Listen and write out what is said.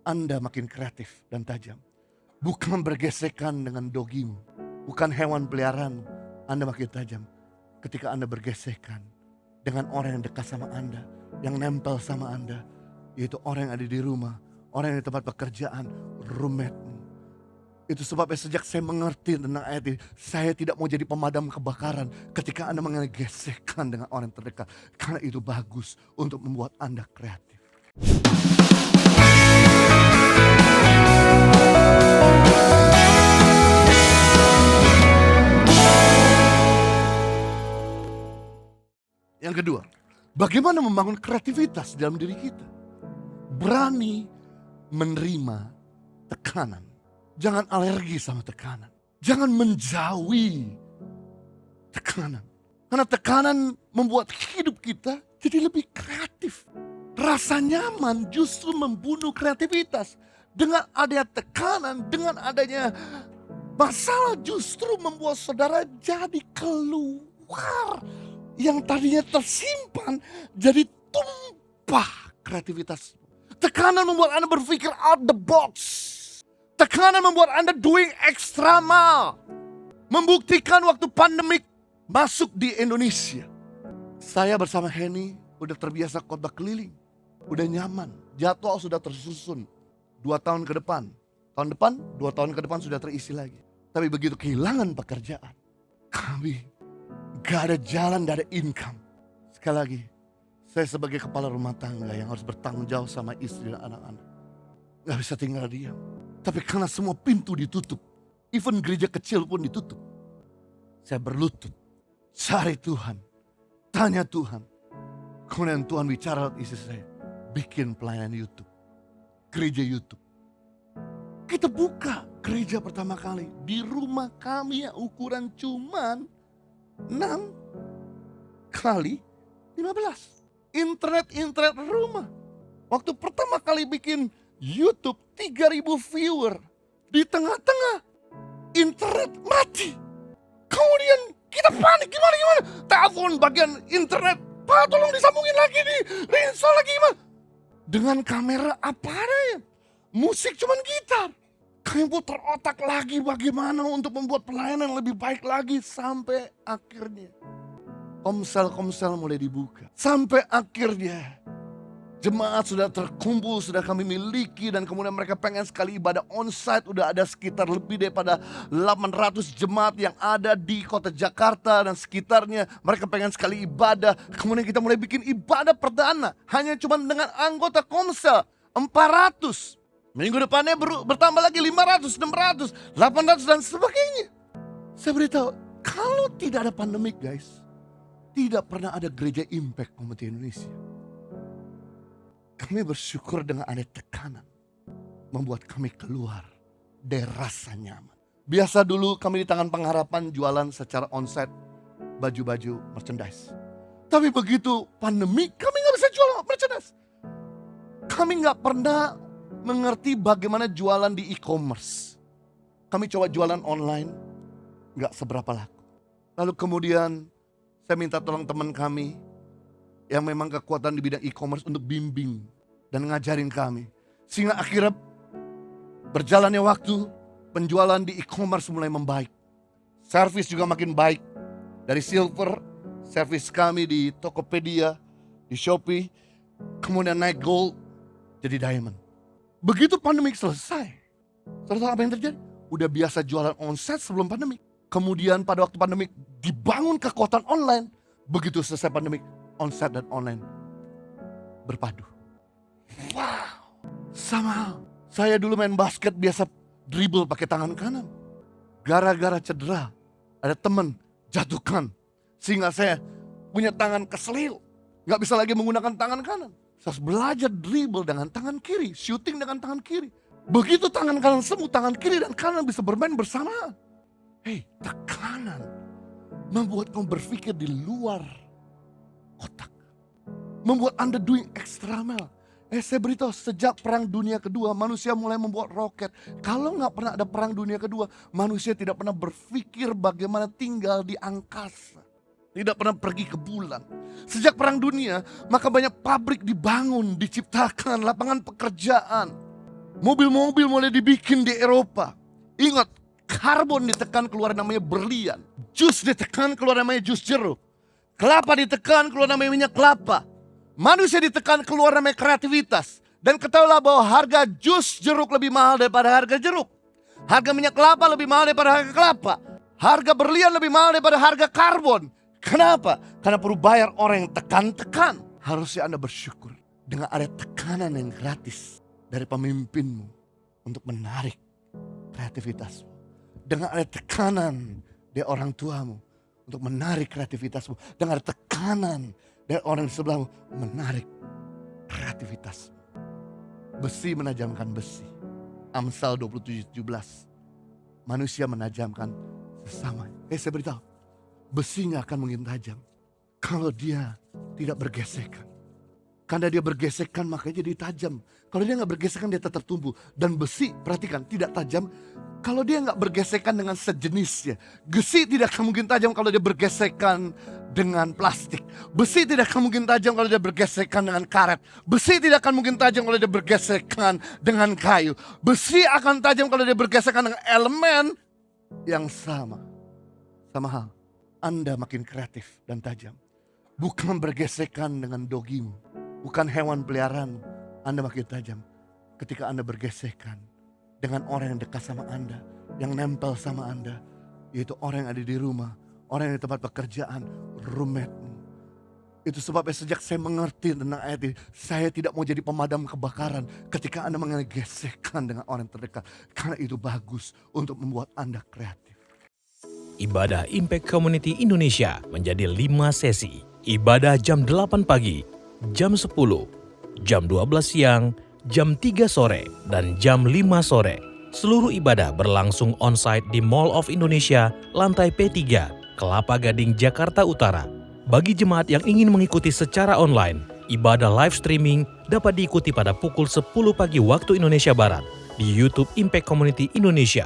Anda makin kreatif dan tajam. Bukan bergesekan dengan dogimu, bukan hewan peliharaan. Anda makin tajam ketika Anda bergesekan dengan orang yang dekat sama Anda, yang nempel sama Anda, yaitu orang yang ada di rumah, orang yang di tempat pekerjaan, roommate. Itu sebabnya sejak saya mengerti tentang ayat ini, saya tidak mau jadi pemadam kebakaran ketika Anda mengalami gesekan dengan orang terdekat. Karena itu bagus untuk membuat Anda kreatif. Yang kedua, bagaimana membangun kreativitas dalam diri kita? Berani menerima tekanan. Jangan alergi sama tekanan. Jangan menjauhi tekanan. Karena tekanan membuat hidup kita jadi lebih kreatif. Rasa nyaman justru membunuh kreativitas. Dengan adanya tekanan, dengan adanya masalah justru membuat saudara jadi keluar. Yang tadinya tersimpan jadi tumpah kreativitas. Tekanan membuat Anda berpikir out the box. Tekanan membuat Anda doing extra mile. Membuktikan waktu pandemik masuk di Indonesia. Saya bersama Henny udah terbiasa khotbah keliling. Udah nyaman. Jadwal sudah tersusun. 2 tahun ke depan. Tahun depan, 2 tahun ke depan sudah terisi lagi. Tapi begitu kehilangan pekerjaan, kami gak ada jalan, gak ada income. Sekali lagi, saya sebagai kepala rumah tangga yang harus bertanggung jawab sama istri dan anak-anak. Gak bisa tinggal diam. Tapi karena semua pintu ditutup, even gereja kecil pun ditutup, saya berlutut, cari Tuhan, tanya Tuhan. Kemudian Tuhan bicara lewat istri saya, bikin pelayanan YouTube, gereja YouTube. Kita buka gereja pertama kali di rumah kami yang ukuran cuman 6 kali 15. Internet rumah. Waktu pertama kali bikin YouTube 3.000 viewer. Di tengah-tengah internet mati. Kemudian kita panik gimana. Telepon bagian internet. Pak tolong disambungin lagi nih. Reinstall lagi gimana. Dengan kamera apa adanya. Musik cuman gitar. Kami putar otak lagi bagaimana untuk membuat pelayanan lebih baik lagi. Sampai akhirnya komsel mulai dibuka. Sampai akhirnya jemaat sudah terkumpul, sudah kami miliki. Dan kemudian mereka pengen sekali ibadah onsite. Udah ada sekitar lebih daripada 800 jemaat yang ada di kota Jakarta dan sekitarnya. Mereka pengen sekali ibadah. Kemudian kita mulai bikin ibadah perdana. Hanya cuma dengan anggota komsel 400. Minggu depannya bertambah lagi 500, 600, 800 dan sebagainya. Saya beritahu, kalau tidak ada pandemik guys, tidak pernah ada gereja impact Community Indonesia. Kami bersyukur dengan ada tekanan. Membuat kami keluar dari rasa nyaman. Biasa dulu kami di Tangan Pengharapan jualan secara onsite baju-baju merchandise. Tapi begitu pandemi kami gak bisa jual merchandise. Kami gak pernah mengerti bagaimana jualan di e-commerce. Kami coba jualan online, gak seberapa laku. Lalu kemudian saya minta tolong teman kami yang memang kekuatan di bidang e-commerce untuk bimbing dan ngajarin kami. Sehingga akhirnya berjalannya waktu, penjualan di e-commerce mulai membaik. Servis juga makin baik. Dari silver, servis kami di Tokopedia, di Shopee, kemudian naik gold, jadi diamond. Begitu pandemik selesai, saudara tahu apa yang terjadi? Udah biasa jualan onsite sebelum pandemik. Kemudian pada waktu pandemik dibangun kekuatan online. Begitu selesai pandemik, onsite dan online berpadu. Wow, sama saya dulu main basket biasa dribble pakai tangan kanan. Gara-gara cedera, ada teman jatuhkan. Sehingga saya punya tangan keselil. Gak bisa lagi menggunakan tangan kanan. Saya harus belajar dribble dengan tangan kiri, shooting dengan tangan kiri. Begitu tangan kanan sembuh, tangan kiri dan kanan bisa bermain bersamaan. Hei, tekanan membuat kamu berpikir di luar otak. Membuat Anda doing extra mile. Saya beritahu, sejak Perang Dunia Kedua manusia mulai membuat roket. Kalau gak pernah ada Perang Dunia Kedua, manusia tidak pernah berpikir bagaimana tinggal di angkasa. Tidak pernah pergi ke bulan. Sejak Perang Dunia, maka banyak pabrik dibangun, diciptakan, lapangan pekerjaan. Mobil-mobil mulai dibikin di Eropa. Ingat, karbon ditekan keluar namanya berlian. Jus ditekan keluar namanya jus jeruk. Kelapa ditekan keluar namanya minyak kelapa. Manusia ditekan keluar namanya kreativitas. Dan ketahuilah bahwa harga jus jeruk lebih mahal daripada harga jeruk. Harga minyak kelapa lebih mahal daripada harga kelapa. Harga berlian lebih mahal daripada harga karbon. Kenapa? Karena perlu bayar orang yang tekan-tekan. Harusnya Anda bersyukur dengan ada tekanan yang gratis dari pemimpinmu untuk menarik kreativitasmu. Dengan ada tekanan dari orang tuamu untuk menarik kreativitasmu. Dengan ada tekanan dari orang di sebelahmu menarik kreativitasmu. Besi menajamkan besi. Amsal 27:17. Manusia menajamkan sesama. Saya beritahu, besi gak akan mungkin tajam kalau dia tidak bergesekan. Karena dia bergesekan makanya jadi tajam. Kalau dia gak bergesekan dia tetap tumbuh. Dan besi, perhatikan, tidak tajam kalau dia gak bergesekan dengan sejenisnya. Besi tidak akan mungkin tajam kalau dia bergesekan dengan plastik. Besi tidak akan mungkin tajam kalau dia bergesekan dengan karet. Besi tidak akan mungkin tajam kalau dia bergesekan dengan kayu. Besi akan tajam kalau dia bergesekan dengan elemen yang sama. Sama hal, Anda makin kreatif dan tajam. Bukan bergesekan dengan dogimu. Bukan hewan peliharaan, Anda makin tajam. Ketika Anda bergesekan dengan orang yang dekat sama Anda, yang nempel sama Anda, yaitu orang yang ada di rumah, orang yang di tempat pekerjaan, roommate-mu. Itu sebabnya sejak saya mengerti tentang ayat ini, saya tidak mau jadi pemadam kebakaran ketika Anda mengalami gesekan dengan orang terdekat. Karena itu bagus untuk membuat Anda kreatif. Ibadah Impact Community Indonesia menjadi 5 sesi. Ibadah jam 8 pagi, jam 10, jam 12 siang, jam 3 sore, dan jam 5 sore. Seluruh ibadah berlangsung on-site di Mall of Indonesia, lantai P3, Kelapa Gading, Jakarta Utara. Bagi jemaat yang ingin mengikuti secara online, ibadah live streaming dapat diikuti pada pukul 10 pagi waktu Indonesia Barat di YouTube Impact Community Indonesia.